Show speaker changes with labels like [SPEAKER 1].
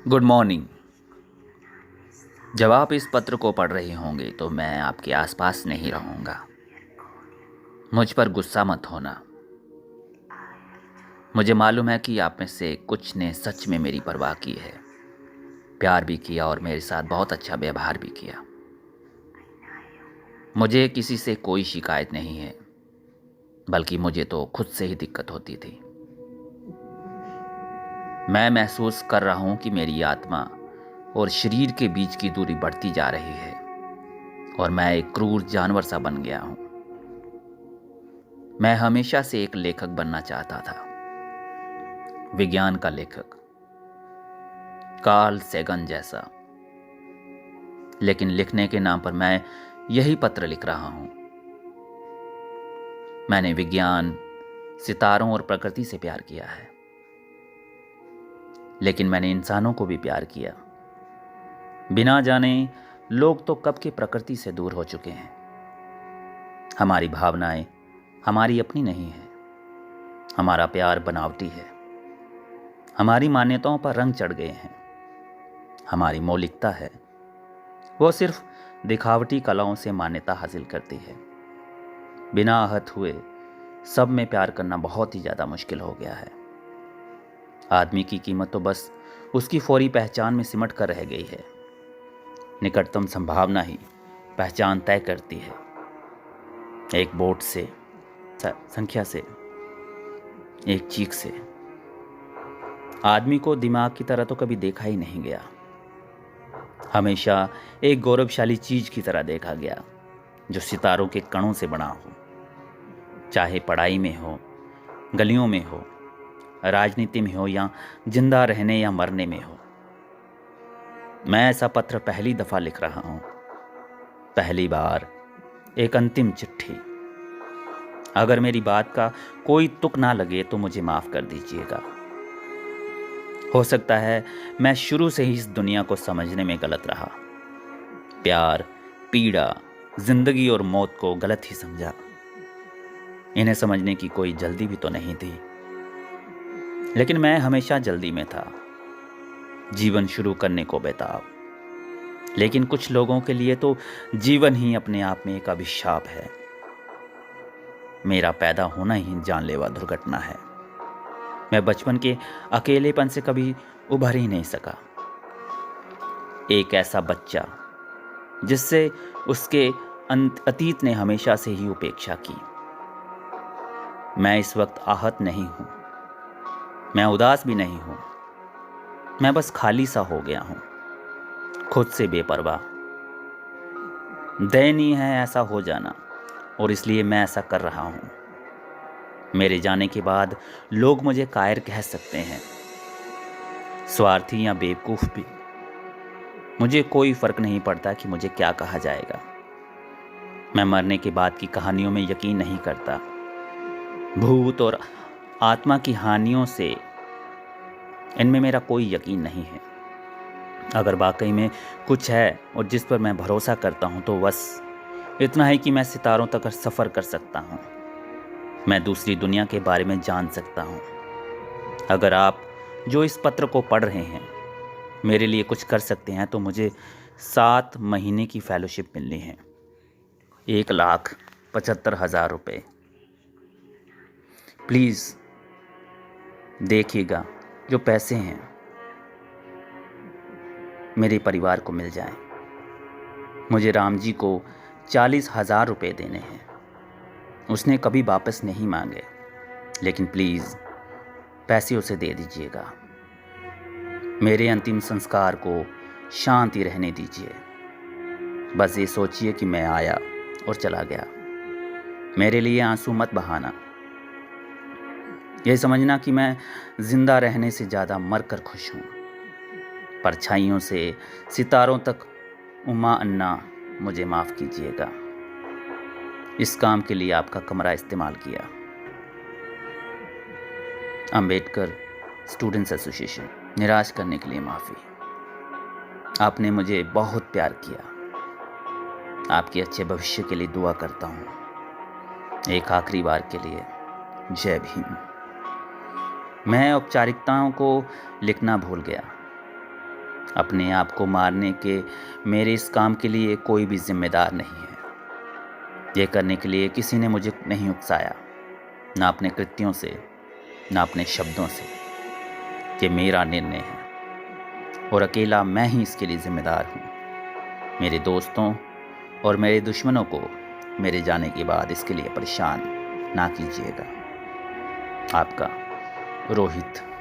[SPEAKER 1] Good morning. जब आप इस पत्र को पढ़ रहे होंगे तो मैं आपके आसपास नहीं रहूँगा। मुझ पर गुस्सा मत होना। मुझे मालूम है कि आप में से कुछ ने सच में मेरी परवाह की है, प्यार भी किया और मेरे साथ बहुत अच्छा व्यवहार भी किया। मुझे किसी से कोई शिकायत नहीं है, बल्कि मुझे तो खुद से ही दिक्कत होती थी। मैं महसूस कर रहा हूँ कि मेरी आत्मा और शरीर के बीच की दूरी बढ़ती जा रही है और मैं एक क्रूर जानवर सा बन गया हूँ। मैं हमेशा से एक लेखक बनना चाहता था, विज्ञान का लेखक, कार्ल सेगन जैसा। लेकिन लिखने के नाम पर मैं यही पत्र लिख रहा हूँ। मैंने विज्ञान, सितारों और प्रकृति से प्यार किया है, लेकिन मैंने इंसानों को भी प्यार किया। बिना जाने लोग तो कब के प्रकृति से दूर हो चुके हैं। हमारी भावनाएं हमारी अपनी नहीं है। हमारा प्यार बनावटी है। हमारी मान्यताओं पर रंग चढ़ गए हैं। हमारी मौलिकता है, वो सिर्फ दिखावटी कलाओं से मान्यता हासिल करती है। बिना आहत हुए सब में प्यार करना बहुत ही ज़्यादा मुश्किल हो गया है। आदमी की कीमत तो बस उसकी फौरी पहचान में सिमट कर रह गई है। निकटतम संभावना ही पहचान तय करती है। एक वोट से, संख्या से, एक चीख से। आदमी को दिमाग की तरह तो कभी देखा ही नहीं गया। हमेशा एक गौरवशाली चीज की तरह देखा गया, जो सितारों के कणों से बना हो। चाहे पढ़ाई में हो, गलियों में हो, राजनीति में हो, या जिंदा रहने या मरने में हो। मैं ऐसा पत्र पहली दफा लिख रहा हूं। पहली बार, एक अंतिम चिट्ठी। अगर मेरी बात का कोई तुक ना लगे तो मुझे माफ कर दीजिएगा। हो सकता है मैं शुरू से ही इस दुनिया को समझने में गलत रहा। प्यार, पीड़ा, जिंदगी और मौत को गलत ही समझा। इन्हें समझने की कोई जल्दी भी तो नहीं थी, लेकिन मैं हमेशा जल्दी में था, जीवन शुरू करने को बेताब। लेकिन कुछ लोगों के लिए तो जीवन ही अपने आप में एक अभिशाप है। मेरा पैदा होना ही जानलेवा दुर्घटना है। मैं बचपन के अकेलेपन से कभी उभर ही नहीं सका। एक ऐसा बच्चा जिससे उसके अतीत ने हमेशा से ही उपेक्षा की। मैं इस वक्त आहत नहीं हूं, मैं उदास भी नहीं हूं। मैं बस खाली सा हो गया हूं, खुद से बेपरवाह। दयनीय है ऐसा हो जाना, और इसलिए मैं ऐसा कर रहा हूं। मेरे जाने के बाद लोग मुझे कायर कह सकते हैं, स्वार्थी या बेवकूफ भी। मुझे कोई फर्क नहीं पड़ता कि मुझे क्या कहा जाएगा। मैं मरने के बाद की कहानियों में यकीन नहीं करता। भूत और आत्मा की हानियों से इनमें मेरा कोई यकीन नहीं है। अगर वाकई में कुछ है और जिस पर मैं भरोसा करता हूं तो बस इतना है कि मैं सितारों तक सफ़र कर सकता हूं। मैं दूसरी दुनिया के बारे में जान सकता हूं। अगर आप जो इस पत्र को पढ़ रहे हैं मेरे लिए कुछ कर सकते हैं तो मुझे 7 महीने की फेलोशिप मिलनी है। 1,75,000 रुपये। प्लीज़ देखिएगा, जो पैसे हैं मेरे परिवार को मिल जाएं। मुझे राम जी को 40,000 रुपये देने हैं। उसने कभी वापस नहीं मांगे, लेकिन प्लीज़ पैसे उसे दे दीजिएगा। मेरे अंतिम संस्कार को शांति रहने दीजिए। बस ये सोचिए कि मैं आया और चला गया। मेरे लिए आंसू मत बहाना। यह समझना कि मैं जिंदा रहने से ज़्यादा मरकर खुश हूँ। परछाइयों से सितारों तक उमा अन्ना, मुझे माफ़ कीजिएगा। इस काम के लिए आपका कमरा इस्तेमाल किया। Ambedkar students association. निराश करने के लिए माफ़ी। आपने मुझे बहुत प्यार किया। आपके अच्छे भविष्य के लिए दुआ करता हूँ। एक आखिरी बार के लिए जय भीम। मैं औपचारिकताओं को लिखना भूल गया। अपने आप को मारने के मेरे इस काम के लिए कोई भी जिम्मेदार नहीं है। ये करने के लिए किसी ने मुझे नहीं उकसाया, ना अपने कृत्यों से, ना अपने शब्दों से। ये मेरा निर्णय है और अकेला मैं ही इसके लिए जिम्मेदार हूँ। मेरे दोस्तों और मेरे दुश्मनों को मेरे जाने के बाद इसके लिए परेशान ना कीजिएगा। आपका रोहित।